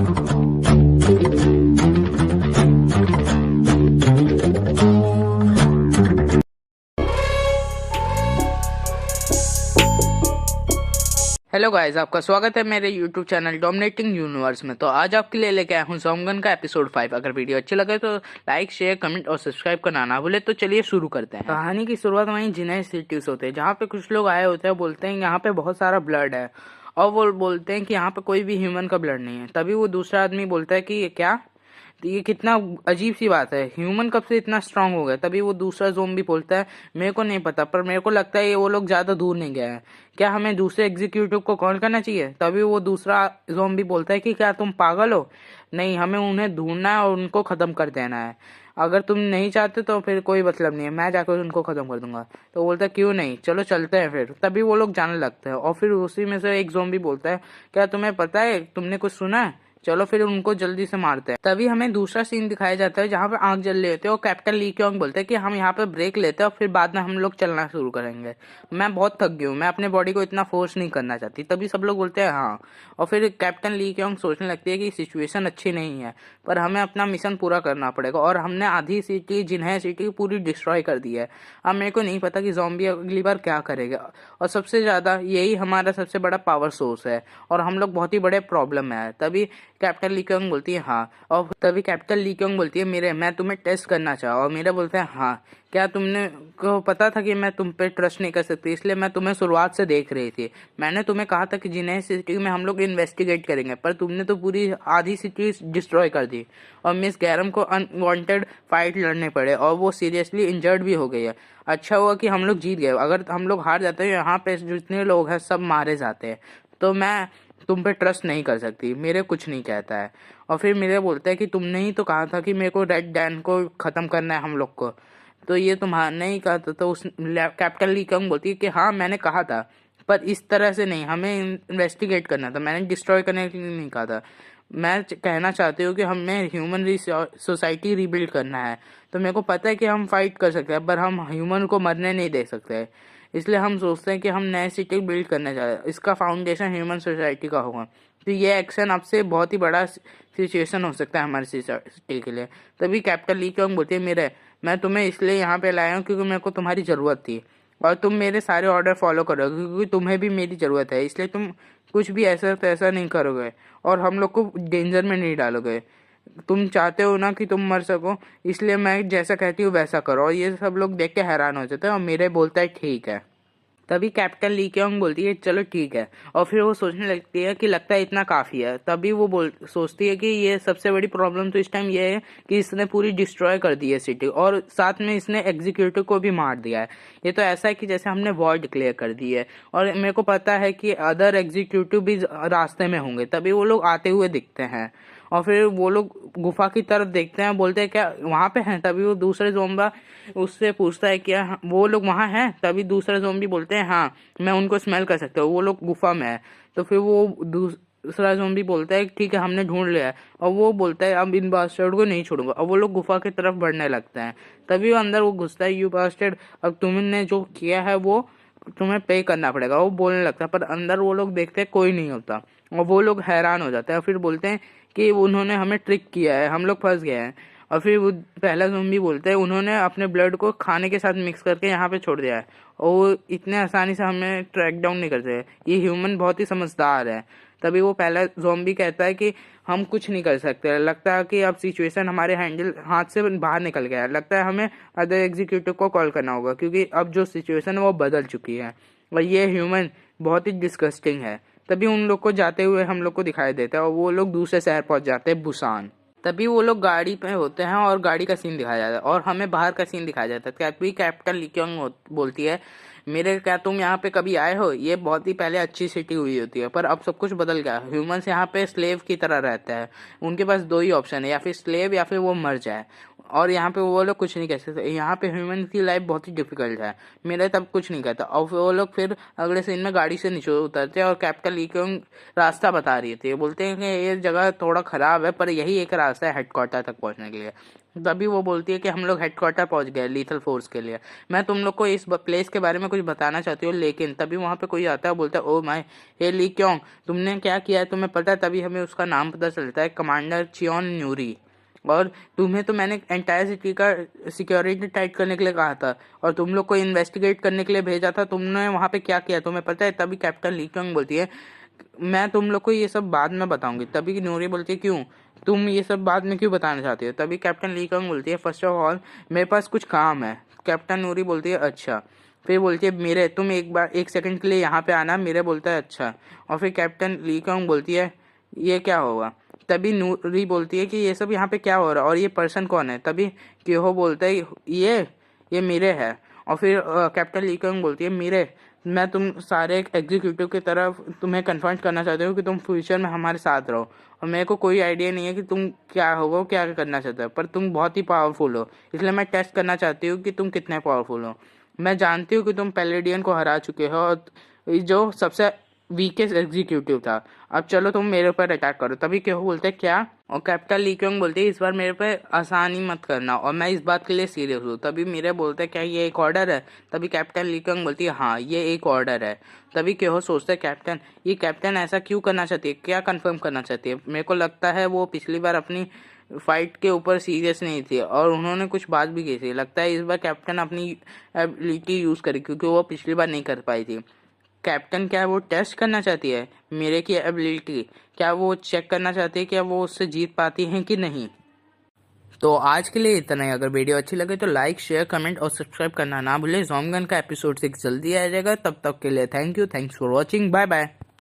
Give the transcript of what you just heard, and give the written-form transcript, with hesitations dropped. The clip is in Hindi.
हेलो गाइस, आपका स्वागत है मेरे यूट्यूब चैनल डोमिनेटिंग यूनिवर्स में। तो आज आपके लिए लेके आया हूँ ज़ोंबगन का एपिसोड 5। अगर वीडियो अच्छी लगे तो लाइक, शेयर, कमेंट और सब्सक्राइब करना ना भूले। तो चलिए शुरू करते हैं। कहानी की शुरुआत वहीं जिनेह सिटी से होते हैं, जहाँ पे कुछ लोग आए होते हैं, बोलते हैं यहाँ पे बहुत सारा ब्लड है, और वो बोलते हैं कि यहाँ पे कोई भी ह्यूमन का ब्लड नहीं है। तभी वो दूसरा आदमी बोलता है कि क्या, तो ये कितना अजीब सी बात है, ह्यूमन कब से इतना स्ट्रांग हो गया। तभी वो दूसरा ज़ोंबी बोलता है मेरे को नहीं पता, पर मेरे को लगता है ये वो लोग ज़्यादा दूर नहीं गए हैं, क्या हमें दूसरे एग्जीक्यूटिव को कॉल करना चाहिए। तभी वो दूसरा ज़ोंबी बोलता है कि क्या तुम पागल हो, नहीं, हमें उन्हें ढूंढना है और उनको ख़त्म कर देना है। अगर तुम नहीं चाहते तो फिर कोई मतलब नहीं है, मैं जाकर उनको ख़त्म कर दूंगा। तो बोलता है क्यों नहीं, चलो चलते हैं फिर। तभी वो लोग जाने लगते हैं और फिर उसी में से एक ज़ोंबी बोलता है क्या तुम्हें पता है, तुमने कुछ सुना है, चलो फिर उनको जल्दी से मारते हैं। तभी हमें दूसरा सीन दिखाया जाता है जहाँ पे आग जल रही होती है और कैप्टन ली क्योंग बोलते हैं कि हम यहाँ पे ब्रेक लेते हैं और फिर बाद में हम लोग चलना शुरू करेंगे, मैं बहुत थक गई हूँ, मैं अपने बॉडी को इतना फोर्स नहीं करना चाहती। तभी सब लोग बोलते हैं हाँ, और फिर कैप्टन ली क्योंग सोचने लगती है कि सिचुएशन अच्छी नहीं है, पर हमें अपना मिशन पूरा करना पड़ेगा, और हमने आधी सिटी जिन्हें सिटी पूरी डिस्ट्रॉय कर दी है। अब मेरे को नहीं पता कि ज़ॉम्बी अगली बार क्या करेगा, और सबसे ज़्यादा यही हमारा सबसे बड़ा पावर सोर्स है और हम लोग बहुत ही बड़े प्रॉब्लम में है। तभी कैप्टन ली क्योंग बोलती है हाँ, और तभी कैप्टन ली क्योंग बोलती है मैं तुम्हें टेस्ट करना चाहा, और मेरा बोलते हैं हाँ, क्या तुमने को पता था कि मैं तुम पे ट्रस्ट नहीं कर सकती, इसलिए मैं तुम्हें शुरुआत से देख रही थी। मैंने तुम्हें कहा था कि जिन्हें सिटी में हम लोग इन्वेस्टिगेट करेंगे, पर तुमने तो पूरी आधी सिटी डिस्ट्रॉय कर दी, और मिस गैरम को अनवांटेड फाइट लड़ने पड़े और वो सीरियसली इंजर्ड भी हो गई है। अच्छा हुआ कि हम लोग जीत गए, अगर हम लोग हार जाते हैं यहाँ पे जितने लोग हैं सब मारे जाते हैं। तो मैं तुम पे ट्रस्ट नहीं कर सकती, मेरे कुछ नहीं कहता है। और फिर मेरे बोलता है कि तुमने ही तो कहा था कि मेरे को रेड डैन को ख़त्म करना है हम लोग को, तो ये तुम्हारा ही कहा था। तो उस कैप्टन ली कंग बोलती है कि हाँ मैंने कहा था, पर इस तरह से नहीं, हमें इन्वेस्टिगेट करना था, मैंने डिस्ट्रॉय करने के लिए नहीं कहा था। मैं कहना चाहती हूँ कि हमें ह्यूमन सोसाइटी रीबिल्ड करना है, तो मेरे को पता है कि हम फाइट कर सकते हैं, पर हम ह्यूमन को मरने नहीं दे सकते, इसलिए हम सोचते हैं कि हम नए सिटी बिल्ड करना चाहते हैं, इसका फाउंडेशन ह्यूमन सोसाइटी का होगा। तो ये एक्शन आपसे बहुत ही बड़ा सिचुएशन हो सकता है हमारी सोसाइटी के लिए। तभी कैप्टन ली क्योंग बोलती है मैं तुम्हें इसलिए यहाँ पे लाया हूँ क्योंकि मेरे को तुम्हारी ज़रूरत थी, और तुम मेरे सारे ऑर्डर फॉलो करोगे क्योंकि तुम्हें भी मेरी ज़रूरत है, इसलिए तुम कुछ भी ऐसा तैसा नहीं करोगे और हम लोग को डेंजर में नहीं डालोगे। तुम चाहते हो ना कि तुम मर सको, इसलिए मैं जैसा कहती हूँ वैसा करो। और ये सब लोग देख के हैरान हो जाते हैं और मेरे बोलता है ठीक है। तभी कैप्टन ली क्योंग बोलती है चलो ठीक है, और फिर वो सोचने लगती है कि लगता है इतना काफ़ी है। तभी वो सोचती है कि ये सबसे बड़ी प्रॉब्लम तो इस टाइम ये है कि इसने पूरी डिस्ट्रॉय कर दी है सिटी, और साथ में इसने एग्जीक्यूटिव को भी मार दिया है। ये तो ऐसा है कि जैसे हमने वॉर डिक्लेयर कर दी है, और मेरे को पता है कि अदर एग्जीक्यूटिव भी रास्ते में होंगे। तभी वो लोग आते हुए दिखते हैं और फिर वो लोग गुफा की तरफ देखते हैं, बोलते हैं क्या वहाँ पे हैं। तभी वो दूसरे ज़ोंबा उससे पूछता है क्या वो लोग वहाँ हैं। तभी दूसरे ज़ोंबी बोलते हैं हाँ, मैं उनको स्मेल कर सकता हूँ, वो लोग गुफा में है। तो फिर वो दूसरा ज़ोंबी बोलता है ठीक है हमने ढूंढ लिया है, और वो बोलता है अब इन बास्टर्ड को नहीं छोड़ूंगा, और वो लोग गुफा की तरफ बढ़ने लगते हैं। तभी वो अंदर वो घुसता है, यू बास्टर्ड अब तुमने जो किया है वो तुम्हें पे करना पड़ेगा, वो बोलने लगता है। पर अंदर वो लोग देखते हैं कोई नहीं होता, और वो लोग हैरान हो जाते हैं, फिर बोलते हैं कि उन्होंने हमें ट्रिक किया है, हम लोग फंस गए हैं। और फिर वो पहला ज़ॉम्बी बोलता है उन्होंने अपने ब्लड को खाने के साथ मिक्स करके यहाँ पे छोड़ दिया है, और वो इतने आसानी से हमें ट्रैक डाउन नहीं करते, ये ह्यूमन बहुत ही समझदार है। तभी वो पहला ज़ॉम्बी कहता है कि हम कुछ नहीं कर सकते, लगता है कि अब सिचुएशन हमारे हाथ से बाहर निकल गया है, लगता है हमें अदर एग्जीक्यूटिव को कॉल करना होगा क्योंकि अब जो सिचुएशन है वो बदल चुकी है, और ये ह्यूमन बहुत ही डिस्गस्टिंग है। तभी उन लोग को जाते हुए हम लोग को दिखाई देता है, और वो लोग दूसरे शहर पहुंच जाते हैं, बुसान। तभी वो लोग गाड़ी पे होते हैं और गाड़ी का सीन दिखाया जाता है, और हमें बाहर का सीन दिखाया जाता है। तभी कैप्टन ली क्योंग बोलती है क्या तुम यहाँ पे कभी आए हो, ये बहुत ही पहले अच्छी सिटी हुई होती है, पर अब सब कुछ बदल गया, ह्यूमंस यहाँ पे स्लेव की तरह रहते हैं, उनके पास दो ही ऑप्शन है, या फिर स्लेव या फिर वो मर जाए। और यहाँ पे वो लोग कुछ नहीं कह सकते। यहाँ पे ह्यूमन की लाइफ बहुत ही डिफिकल्ट है। मेरे तब कुछ नहीं कहता और वो लोग फिर अगले सीन में गाड़ी से नीचे उतरते हैं और कैप्टन ली क्योंग रास्ता बता रही थी। बोलते हैं कि ये जगह थोड़ा ख़राब है पर यही एक रास्ता है हेडक्वार्टर तक पहुँचने के लिए। तभी वो बोलती है कि हम लोग हेडक्वार्टर पहुंच गए लीथल फोर्स के लिए। मैं तुम लोग को इस प्लेस के बारे में कुछ बताना चाहती हूँ, लेकिन तभी वहाँ पे कोई आता है, बोलता है oh my hey Lee Kyung, तुमने क्या किया है तुम्हें पता है? तभी हमें उसका नाम पता चलता है, कमांडर चियोन न्यूरी। और तुम्हें तो मैंने एंटायर सिटी का सिक्योरिटी टाइट करने के लिए कहा था और तुम लोग को इन्वेस्टिगेट करने के लिए भेजा था, तुमने वहाँ पे क्या किया तुम्हें पता है? तभी कैप्टन ली क्योंग बोलती है मैं तुम लोग को ये सब बाद में बताऊंगी। तभी नूरी बोलती है क्यों, तुम ये सब बाद में क्यों बताना चाहते हो? तभी कैप्टन ली क्योंग बोलती है फर्स्ट ऑफ ऑल मेरे पास कुछ काम है। कैप्टन नूरी बोलती है अच्छा। फिर बोलती है मेरे तुम एक सेकंड के लिए यहाँ पे आना। मेरे बोलता है अच्छा। और फिर कैप्टन ली क्योंग बोलती है ये क्या होगा? तभी नूरी बोलती है कि ये सब यहाँ पे क्या हो रहा है और ये पर्सन कौन है? तभी क्यों बोलता है ये मेरे है। और फिर कैप्टन ली क्योंग बोलती है मेरे मैं तुम सारे एग्जीक्यूटिव की तरफ तुम्हें कन्फर्म करना चाहती हूँ कि तुम फ्यूचर में हमारे साथ रहो। और मेरे को कोई आइडिया नहीं है कि तुम क्या होगा क्या करना चाहते हो, पर तुम बहुत ही पावरफुल हो, इसलिए मैं टेस्ट करना चाहती हूँ कि तुम कितने पावरफुल हो। मैं जानती हूँ कि तुम पैलेडियन को हरा चुके हो और जो सबसे वीकेस्ट एग्जीक्यूटिव था। अब चलो तुम मेरे ऊपर अटैक करो। तभी क्यों बोलते क्या? और कैप्टन ली क्योंग बोलते है इस बार मेरे पे आसानी मत करना और मैं इस बात के लिए सीरियस हूँ। तभी मेरे बोलते क्या ये एक ऑर्डर है? तभी कैप्टन ली क्योंग बोलती है हाँ ये एक ऑर्डर है। तभी क्यों सोचते कैप्टन ये कैप्टन ऐसा क्यों करना चाहती है, क्या कंफर्म करना चाहती है? मेरे को लगता है वो पिछली बार अपनी फाइट के ऊपर सीरियस नहीं थी और उन्होंने कुछ बात भी की थी। लगता है इस बार कैप्टन अपनी एबिलिटी यूज करे क्योंकि वो पिछली बार नहीं कर पाई थी। कैप्टन क्या वो टेस्ट करना चाहती है मेरे की एबिलिटी? क्या वो चेक करना चाहती है क्या वो उससे जीत पाती हैं कि नहीं? तो आज के लिए इतना ही। अगर वीडियो अच्छी लगे तो लाइक शेयर कमेंट और सब्सक्राइब करना ना भूले। ज़ॉम्बगन का एपिसोड 6 जल्दी आ जाएगा। तब तक के लिए thank you, thanks for watching, bye bye.